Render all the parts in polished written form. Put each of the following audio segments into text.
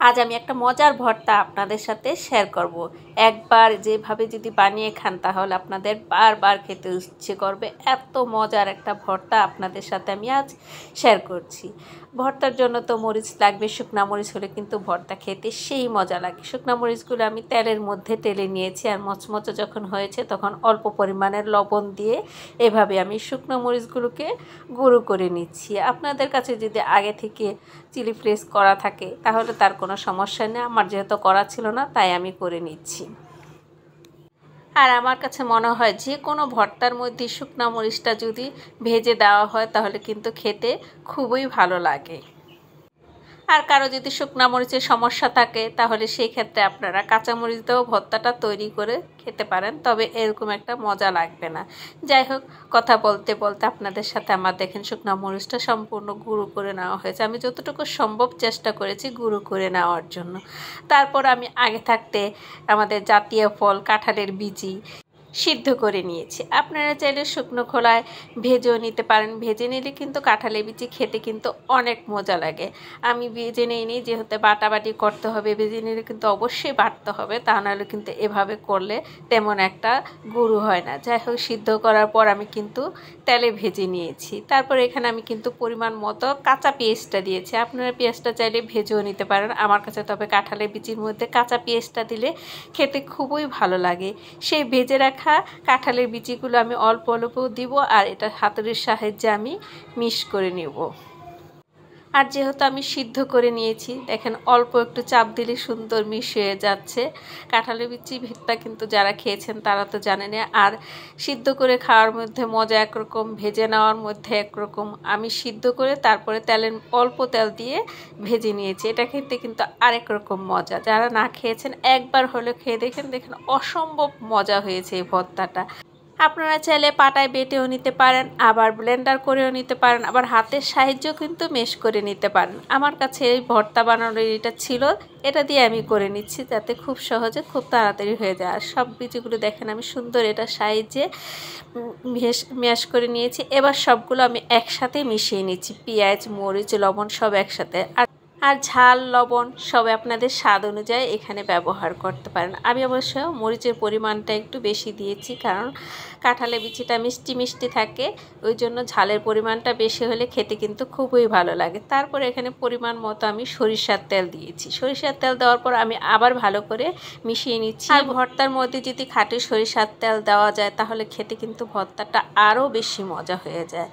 আজ আমি একটা মজার ভর্তা আপনাদের সাথে শেয়ার করব। একবার যেভাবে যদি বানিয়ে খান তাহলে আপনাদের বারবার খেতে ইচ্ছে করবে। এত মজার একটা ভর্তা আপনাদের সাথে আমি আজ শেয়ার করছি। ভর্তার জন্য তো মরিচ লাগবে, শুকনা মরিচ হলে কিন্তু ভর্তা খেতে সেই মজা লাগে। শুকনা মরিচগুলো আমি তেলের মধ্যে টেলে নিয়েছি, আর মচমচে যখন হয়েছে তখন অল্প পরিমাণের লবণ দিয়ে এভাবে আমি শুকনো মরিচগুলোকে গুঁড়ো করে নিচ্ছি। আপনাদের কাছে যদি আগে থেকে চিলি ফ্লেক্স করা থাকে তাহলে তার কোনো সমস্যা নেই, আমার যেহেতু করা ছিল না তাই আমি করে নিচ্ছি। আর আমার কাছে মনে হয় যে কোনো ভর্তার মধ্যে শুকনা মরিচটা যদি ভেজে দেওয়া হয় তাহলে কিন্তু খেতে খুবই ভালো লাগে। আর কারো যদি শুকনা মরিচের সমস্যা থাকে তাহলে সেই ক্ষেত্রে আপনারা কাঁচামরিচ দিয়েও ভর্তাটা তৈরি করে খেতে পারেন, তবে এরকম একটা মজা লাগবে না। যাই হোক, কথা বলতে বলতে আপনাদের সাথে আমার দেখেন শুকনা মরিচটা সম্পূর্ণ গুঁড়ো করে নেওয়া হয়েছে। আমি যতটুকু সম্ভব চেষ্টা করেছি গুঁড়ো করে নেওয়ার জন্য। তারপর আমি আগে থাকতে আমাদের জাতীয় ফল কাঁঠালের বিচি সিদ্ধ করে নিয়েছি। আপনারা চাইলে শুকনো খোলায় ভেজেও নিতে পারেন। ভেজে নিলে কিন্তু কাঁঠালের বিচি খেতে কিন্তু অনেক মজা লাগে। আমি ভেজে নিই যেহেতু বাটাবাটি করতে হবে, ভেজে নিলে কিন্তু অবশ্যই বাটতে হবে, তা নাহলে কিন্তু এভাবে করলে তেমন একটা গুঁড়ো হয় না। যাই হোক, সিদ্ধ করার পর আমি কিন্তু তেলে ভেজে নিয়েছি। তারপর এখানে আমি কিন্তু পরিমাণ মতো কাঁচা পেঁয়াজটা দিয়েছি। আপনারা পেঁয়াজটা চাইলে ভেজেও নিতে পারেন। আমার কাছে তবে কাঁঠালের বিচির মধ্যে কাঁচা পেঁয়াজটা দিলে খেতে খুবই ভালো লাগে। সেই ভেজে রাখা কাঁঠালের বিচিগুলো আমি অল্প অল্প দিব, আর এটা হাতুড়ির সাহায্যে আমি মিক্স করে নেব। আর যেহেতু আমি সিদ্ধ করে নিয়েছি, দেখেন অল্প একটু চাপ দিলে সুন্দর মিশ হয়ে যাচ্ছে। কাঁঠালের বিচি ভেতটা কিন্তু যারা খেয়েছেন তারা তো জানেন। আর সিদ্ধ করে খাওয়ার মধ্যে মজা একরকম, ভেজে নেওয়ার মধ্যে একরকম। আমি সিদ্ধ করে তারপরে অল্প তেল দিয়ে ভেজে নিয়েছি, এটা খেতে কিন্তু আরেক রকম মজা। যারা না খেয়েছেন একবার হলে খেয়ে দেখেন, অসম্ভব মজা হয়েছে এই ভর্তাটা। আপনারা চাইলে পাটায় বেটেও নিতে পারেন, আবার ব্লেন্ডার করেও নিতে পারেন, আবার হাতের সাহায্যেও কিন্তু মেশ করে নিতে পারেন। আমার কাছে এই ভর্তা বানানোর এটা ছিল, এটা দিয়ে আমি করে নিচ্ছি যাতে খুব সহজে খুব তাড়াতাড়ি হয়ে যায়। আর সব বিচিগুলো দেখেন আমি সুন্দর এটা সাহায্যে ম্যাশ করে নিয়েছি। এবার সবগুলো আমি একসাথে মিশিয়ে নিচ্ছি, পেঁয়াজ মরিচ লবণ সব একসাথে। আর ঝাল লবণ সব আপনাদের স্বাদ অনুযায়ী এখানে ব্যবহার করতে পারেন। আমি অবশ্য মরিচের পরিমাণটা একটু বেশি দিয়েছি, কারণ কাঁঠালের বিচিটা মিষ্টি মিষ্টি থাকে, ওই জন্য ঝালের পরিমাণটা বেশি হলে খেতে কিন্তু খুবই ভালো লাগে। তারপর এখানে পরিমাণ মতো আমি সরিষার তেল দিয়েছি। সরিষার তেল দেওয়ার পর আমি আবার ভালো করে মিশিয়ে নিচ্ছি। আর ভর্তার মধ্যে যদি খাঁটি সরিষার তেল দেওয়া যায় তাহলে খেতে কিন্তু ভর্তাটা আরও বেশি মজা হয়ে যায়।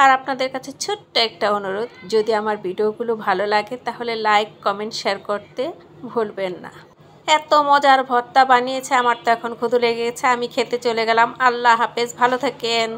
আর আপনাদের কাছে ছোট্ট একটা অনুরোধ, যদি আমার ভিডিওগুলো ভালো লাগে তাহলে লাইক কমেন্ট শেয়ার করতে ভুলবেন না। এত মজার ভর্তা বানিয়েছে, আমার তো এখন ক্ষুধা লেগে গেছে, আমি খেতে চলে গেলাম। আল্লাহ হাফেজ, ভালো থাকেন।